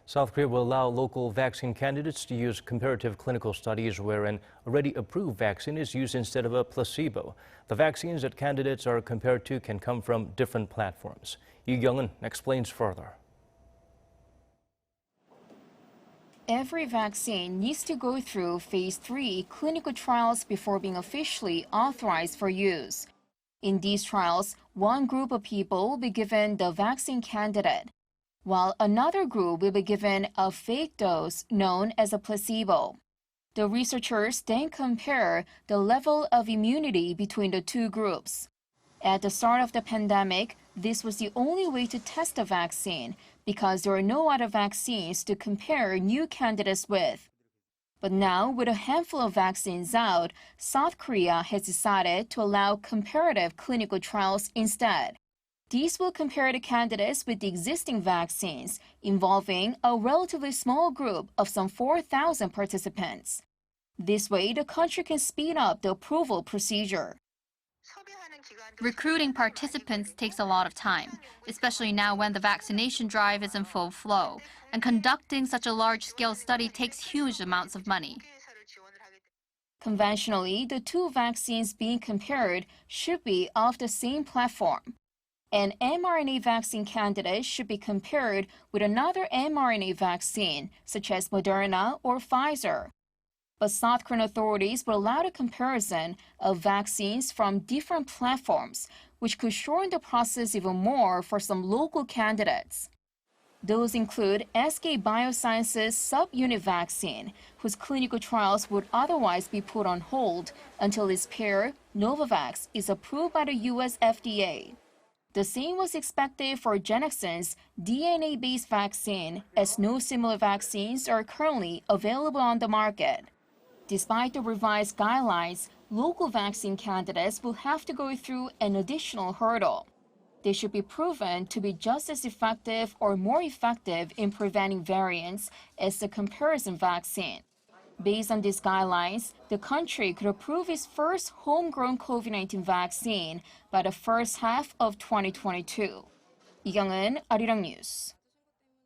South Korea will allow local vaccine candidates to use comparative clinical studies where an already approved vaccine is used instead of a placebo. The vaccines that candidates are compared to can come from different platforms. Kyung-eun explains further. Every vaccine needs to go through phase 3 clinical trials before being officially authorized for use. In these trials, one group of people will be given the vaccine candidate, while another group will be given a fake dose known as a placebo. The researchers then compare the level of immunity between the two groups. At the start of the pandemic, this was the only way to test a vaccine because there are no other vaccines to compare new candidates with. But now, with a handful of vaccines out, South Korea has decided to allow comparative clinical trials instead. These will compare the candidates with the existing vaccines, involving a relatively small group of some 4,000 participants. This way, the country can speed up the approval procedure. Recruiting participants takes a lot of time, especially now when the vaccination drive is in full flow, and conducting such a large-scale study takes huge amounts of money. Conventionally, the two vaccines being compared should be off the same platform. An mRNA vaccine candidate should be compared with another mRNA vaccine, such as Moderna or Pfizer. But South Korean authorities will allow the comparison of vaccines from different platforms, which could shorten the process even more for some local candidates. Those include SK Bioscience's subunit vaccine, whose clinical trials would otherwise be put on hold until its pair, Novavax, is approved by the US FDA. The same was expected for Genexen's DNA-based vaccine, as no similar vaccines are currently available on the market. Despite the revised guidelines, local vaccine candidates will have to go through an additional hurdle. They should be proven to be just as effective or more effective in preventing variants as the comparison vaccine. Based on these guidelines, the country could approve its first homegrown COVID-19 vaccine by the first half of 2022. Kyung-eun, Arirang News.